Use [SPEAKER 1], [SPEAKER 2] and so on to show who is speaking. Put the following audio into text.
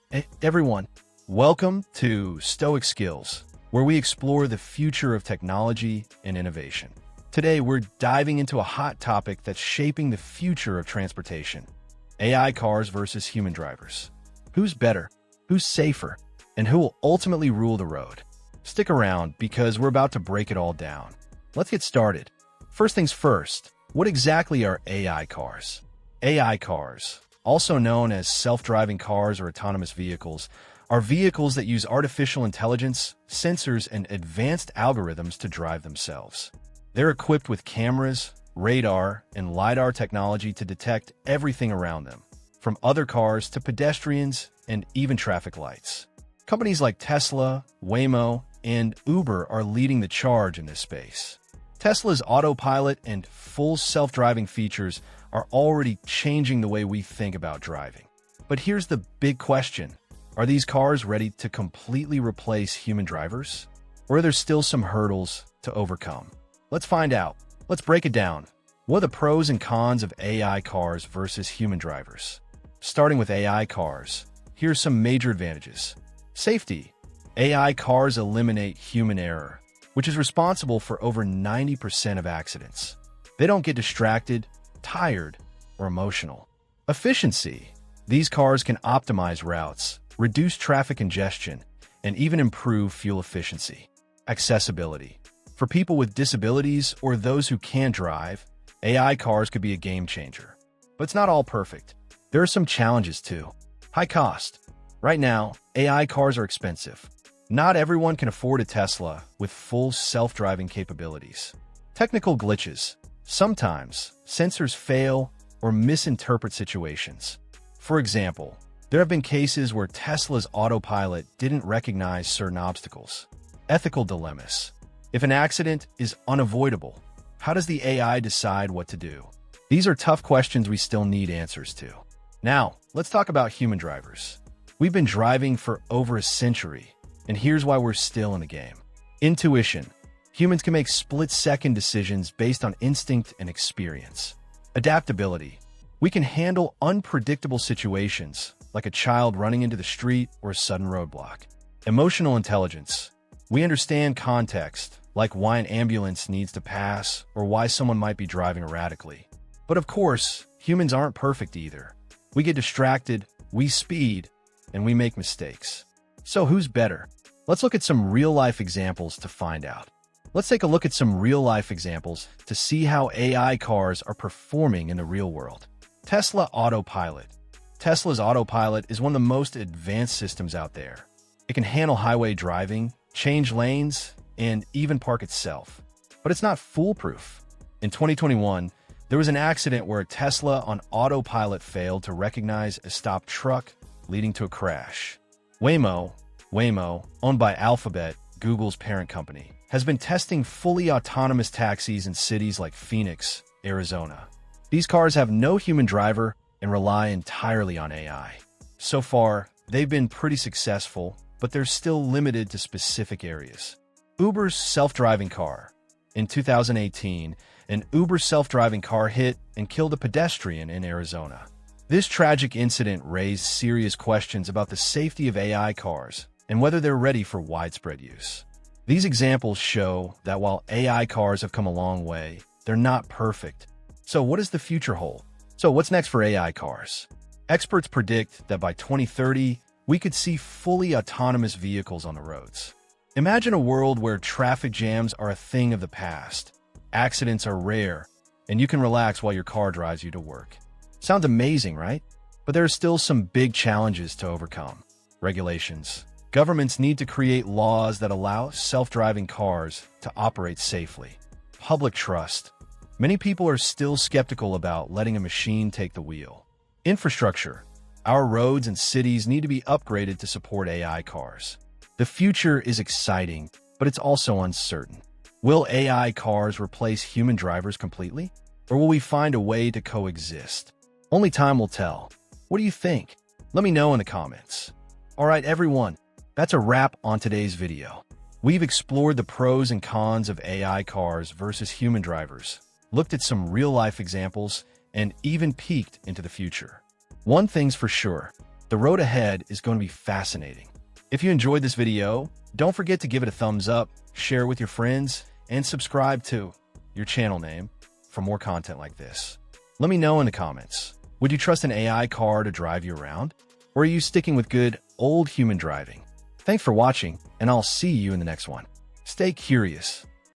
[SPEAKER 1] Hey, everyone, welcome to Stoic Skills, where we explore the future of technology and innovation. Today, we're diving into a hot topic that's shaping the future of transportation: AI cars versus human drivers. Who's better? Who's safer? And who will ultimately rule the road? Stick around because we're about to break it all down. Let's get started. First things first, what exactly are AI cars? AI cars, also known as self-driving cars or autonomous vehicles, are vehicles that use artificial intelligence, sensors, and advanced algorithms to drive themselves. They're equipped with cameras, radar, and LiDAR technology to detect everything around them, from other cars to pedestrians and even traffic lights. Companies like Tesla, Waymo, and Uber are leading the charge in this space. Tesla's Autopilot and full self-driving features are already changing the way we think about driving. But here's the big question. Are these cars ready to completely replace human drivers? Or are there still some hurdles to overcome? Let's find out. Let's break it down. What are the pros and cons of AI cars versus human drivers? Starting with AI cars, here's some major advantages. Safety. AI cars eliminate human error, which is responsible for over 90% of accidents. They don't get distracted, tired, or emotional. Efficiency. These cars can optimize routes, reduce traffic congestion, and even improve fuel efficiency. Accessibility. For people with disabilities or those who can't drive, AI cars could be a game changer. But it's not all perfect. There are some challenges too. High cost. Right now, AI cars are expensive. Not everyone can afford a Tesla with full self-driving capabilities. Technical glitches. Sometimes, sensors fail or misinterpret situations. For example, there have been cases where Tesla's Autopilot didn't recognize certain obstacles. Ethical dilemmas. If an accident is unavoidable, how does the AI decide what to do? These are tough questions we still need answers to. Now, let's talk about human drivers. We've been driving for over a century, and here's why we're still in the game. Intuition. Humans can make split-second decisions based on instinct and experience. Adaptability. We can handle unpredictable situations, like a child running into the street or a sudden roadblock. Emotional intelligence. We understand context, like why an ambulance needs to pass or why someone might be driving erratically. But of course, humans aren't perfect either. We get distracted, we speed, and we make mistakes. So who's better? Let's look at some real-life examples to find out. Let's take a look at some real-life examples to see how AI cars are performing in the real world. Tesla Autopilot. Tesla's Autopilot is one of the most advanced systems out there. It can handle highway driving, change lanes, and even park itself. But it's not foolproof. In 2021, there was an accident where a Tesla on Autopilot failed to recognize a stopped truck, leading to a crash. Waymo, owned by Alphabet, Google's parent company, has been testing fully autonomous taxis in cities like Phoenix, Arizona. These cars have no human driver and rely entirely on AI. So far, they've been pretty successful, but they're still limited to specific areas. Uber's self-driving car. In 2018, an Uber self-driving car hit and killed a pedestrian in Arizona. This tragic incident raised serious questions about the safety of AI cars and whether they're ready for widespread use. These examples show that while AI cars have come a long way, they're not perfect. So what does the future hold? So what's next for AI cars? Experts predict that by 2030, we could see fully autonomous vehicles on the roads. Imagine a world where traffic jams are a thing of the past, accidents are rare, and you can relax while your car drives you to work. Sounds amazing, right? But there are still some big challenges to overcome. Regulations. Governments need to create laws that allow self-driving cars to operate safely. Public trust. Many people are still skeptical about letting a machine take the wheel. Infrastructure. Our roads and cities need to be upgraded to support AI cars. The future is exciting, but it's also uncertain. Will AI cars replace human drivers completely? Or will we find a way to coexist? Only time will tell. What do you think? Let me know in the comments. All right, everyone. That's a wrap on today's video. We've explored the pros and cons of AI cars versus human drivers, looked at some real-life examples, and even peeked into the future. One thing's for sure, The road ahead is going to be fascinating. If you enjoyed this video, don't forget to give it a thumbs up, share it with your friends, and subscribe to your channel name for more content like this. Let me know in the comments. Would you trust an AI car to drive you around? Or are you sticking with good, old human driving? Thanks for watching, and I'll see you in the next one. Stay curious.